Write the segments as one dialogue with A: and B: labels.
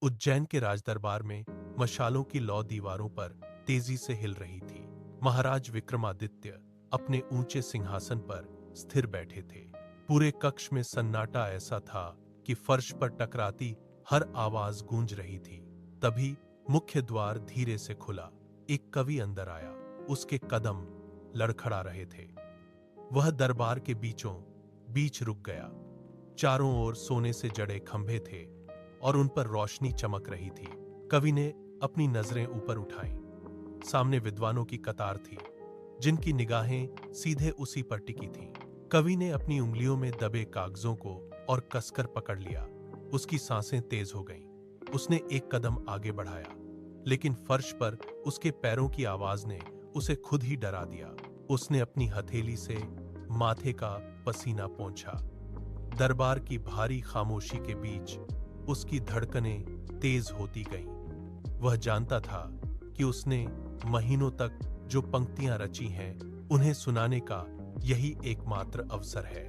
A: उज्जैन के राजदरबार में मशालों की लौ दीवारों पर तेजी से हिल रही थी। महाराज विक्रमादित्य अपने ऊंचे सिंहासन पर स्थिर बैठे थे। पूरे कक्ष में सन्नाटा ऐसा था कि फर्श पर टकराती हर आवाज गूंज रही थी। तभी मुख्य द्वार धीरे से खुला। एक कवि अंदर आया। उसके कदम लड़खड़ा रहे थे। वह दरबार के बीचों बीच रुक गया। चारों ओर सोने से जड़े खंभे थे और उन पर रोशनी चमक रही थी। कवि ने अपनी नजरें ऊपर उठाईं। सामने विद्वानों की कतार थी, जिनकी निगाहें सीधे उसी पर टिकी थीं। कवि ने अपनी उंगलियों में दबे कागजों को और कसकर पकड़ लिया। उसकी सांसें तेज हो गईं। उसने एक कदम आगे बढ़ाया, लेकिन फर्श पर उसके पैरों की आवाज ने उसे खुद ही डरा दिया। उसने अपनी हथेली से माथे का पसीना पोंछा। दरबार की भारी खामोशी के बीच उसकी धड़कनें तेज होती गईं। वह जानता था कि उसने महीनों तक जो पंक्तियां रची हैं, उन्हें सुनाने का यही एकमात्र अवसर है।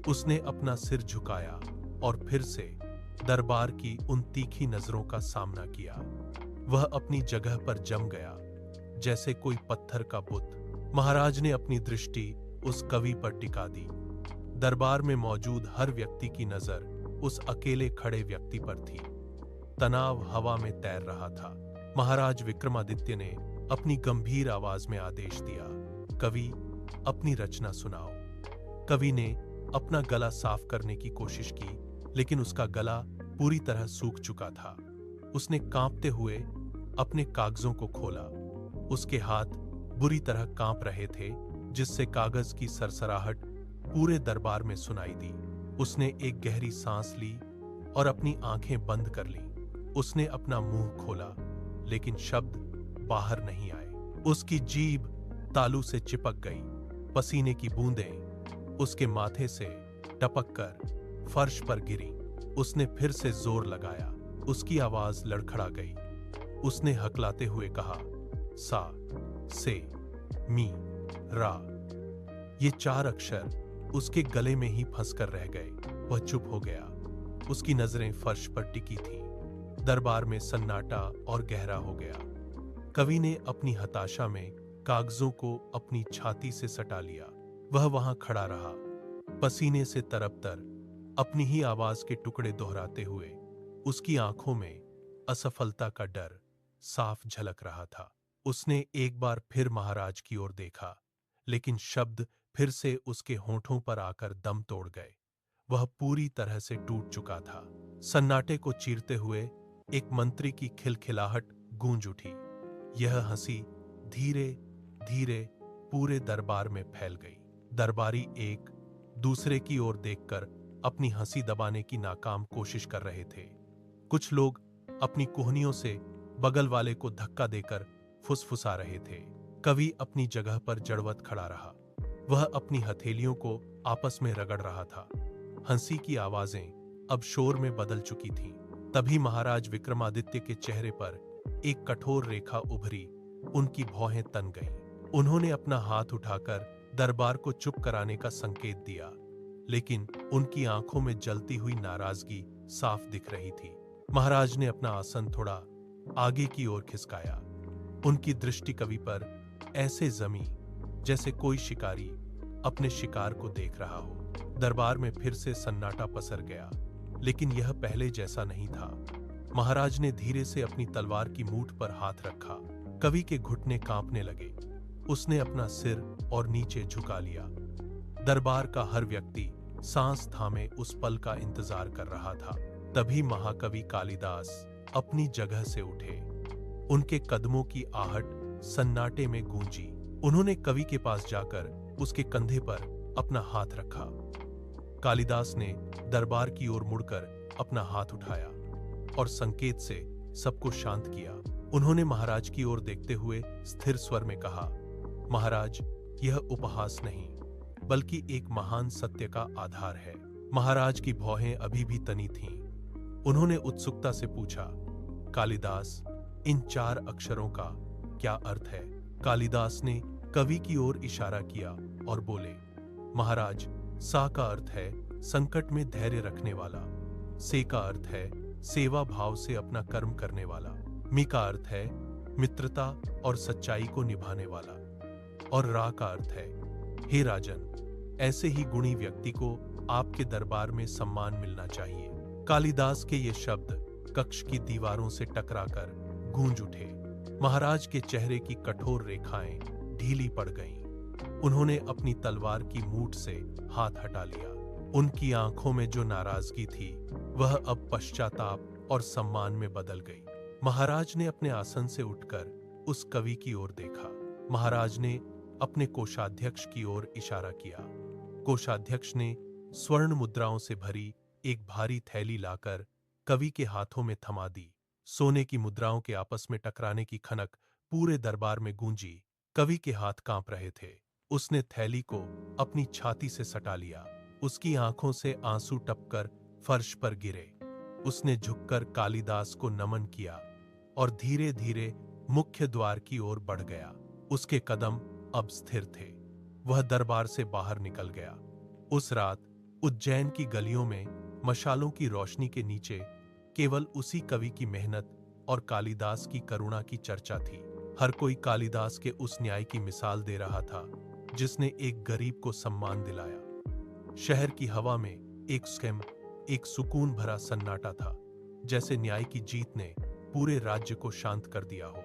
A: उसने अपना सिर झुकाया और फिर से दरबार की उन तीखी नजरों का सामना किया। वह अपनी जगह पर जम गया, जैसे कोई पत्थर का बुत। महाराज ने अपनी दृष्टि उस कवि पर टिका दी। दरबार में मौजूद हर व्यक्ति की नजर उस अकेले खड़े व्यक्ति पर थी। तनाव हवा में तैर रहा था। महाराज विक्रमादित्य ने अपनी गंभीर आवाज में आदेश दिया, कवि, अपनी रचना सुनाओ। कवि ने अपना गला साफ करने की कोशिश की, लेकिन उसका गला पूरी तरह सूख चुका था। उसने कांपते हुए अपने कागजों को खोला। उसके हाथ बुरी तरह कांप रहे थे, जिससे कागज की सरसराहट पूरे दरबार में सुनाई दी। उसने एक गहरी सांस ली और अपनी आंखें बंद कर लीं। उसने अपना मुंह खोला, लेकिन शब्द बाहर नहीं आए। उसकी जीभ तालू से चिपक गई। पसीने की बूंदें उसके माथे से टपककर फर्श पर गिरी। उसने फिर से जोर लगाया। उसकी आवाज लड़खड़ा गई। उसने हकलाते हुए कहा, सा, से, मी, रा। ये 4 अक्षर उसके गले में ही फंसकर रह गए। वह चुप हो गया। उसकी नजरें फर्श पर टिकी थीं। दरबार में सन्नाटा और गहरा हो गया। कवि ने अपनी हताशा में कागजों को अपनी छाती से सटा लिया। वह वहां खड़ा रहा, पसीने से तरबतर, अपनी ही आवाज के टुकड़े दोहराते हुए। उसकी आंखों में असफलता का डर साफ झलक रहा था। उसने एक बार फिर महाराज की ओर देखा, लेकिन शब्द फिर से उसके होंठों पर आकर दम तोड़ गए। वह पूरी तरह से टूट चुका था। सन्नाटे को चीरते हुए एक मंत्री की खिलखिलाहट गूंज उठी। यह हंसी धीरे धीरे पूरे दरबार में फैल गई। दरबारी एक दूसरे की ओर देखकर अपनी हंसी दबाने की नाकाम कोशिश कर रहे थे। कुछ लोग अपनी कोहनियों से बगल वाले को धक्का देकर फुसफुसा रहे थे। कवि अपनी जगह पर जड़वत खड़ा रहा। वह अपनी हथेलियों को आपस में रगड़ रहा था। हंसी की आवाजें अब शोर में बदल चुकी थीं। तभी महाराज विक्रमादित्य के चेहरे पर एक कठोर रेखा उभरी। उनकी भौहें तन गईं। उन्होंने अपना हाथ उठाकर दरबार को चुप कराने का संकेत दिया, लेकिन उनकी आंखों में जलती हुई नाराजगी साफ दिख रही थी। महाराज ने अपना आसन थोड़ा आगे की ओर खिसकाया। उनकी दृष्टि कवि पर ऐसे जमी जैसे कोई शिकारी अपने शिकार को देख रहा हो। दरबार में फिर से सन्नाटा पसर गया, लेकिन यह पहले जैसा नहीं था। महाराज ने धीरे से अपनी तलवार की मूठ पर हाथ रखा। कवि के घुटने कांपने लगे। उसने अपना सिर और नीचे झुका लिया। दरबार का हर व्यक्ति सांस थामे उस पल का इंतजार कर रहा था। तभी महाकवि कालिदास अपनी जगह से उठे। उनके कदमों की आहट सन्नाटे में गूंजी। उन्होंने कवि के पास जाकर उसके कंधे पर अपना हाथ रखा। कालिदास ने दरबार की ओर मुड़कर अपना हाथ उठाया और संकेत से सबको शांत किया। उन्होंने महाराज की ओर देखते हुए स्थिर स्वर में कहा, महाराज, यह उपहास नहीं, बल्कि एक महान सत्य का आधार है। महाराज की भौहें अभी भी तनी थीं। उन्होंने उत्सुकता से पूछा, कालिदास, इन 4 अक्षरों का क्या अर्थ है? कालिदास ने कवि की ओर इशारा किया और बोले, महाराज, सा का अर्थ है संकट में धैर्य रखने वाला, से का अर्थ है सेवा भाव से अपना कर्म करने वाला। मी का अर्थ है मित्रता और सच्चाई को निभाने वाला, और रा का अर्थ है हे राजन, ऐसे ही गुणी व्यक्ति को आपके दरबार में सम्मान मिलना चाहिए। कालिदास के ये शब्द कक्ष की दीवारों से टकराकर गूंज उठे। महाराज के चेहरे की कठोर रेखाएं ढीली पड़ गईं। उन्होंने अपनी तलवार की मूठ से हाथ हटा लिया। उनकी आंखों में जो नाराजगी थी वह अब पश्चाताप और सम्मान में बदल गई। महाराज ने अपने आसन से उठकर उस कवि की ओर देखा। महाराज ने अपने कोषाध्यक्ष की ओर इशारा किया। कोषाध्यक्ष ने स्वर्ण मुद्राओं से भरी एक भारी थैली लाकर कवि के हाथों में थमा दी। सोने की मुद्राओं के आपस में टकराने की खनक पूरे दरबार में गूंजी। कवि के हाथ कांप रहे थे। उसने थैली को अपनी छाती से सटा लिया। उसकी आंखों से आंसू टपकर फर्श पर गिरे। उसने झुककर कालिदास को नमन किया और धीरे धीरे मुख्य द्वार की ओर बढ़ गया। उसके कदम अब स्थिर थे। वह दरबार से बाहर निकल गया। उस रात उज्जैन की गलियों में मशालों की रोशनी के नीचे केवल उसी कवि की मेहनत और कालिदास की करुणा की चर्चा थी। हर कोई कालिदास के उस न्याय की मिसाल दे रहा था जिसने एक गरीब को सम्मान दिलाया। शहर की हवा में एक सुकून भरा सन्नाटा था, जैसे न्याय की जीत ने पूरे राज्य को शांत कर दिया हो।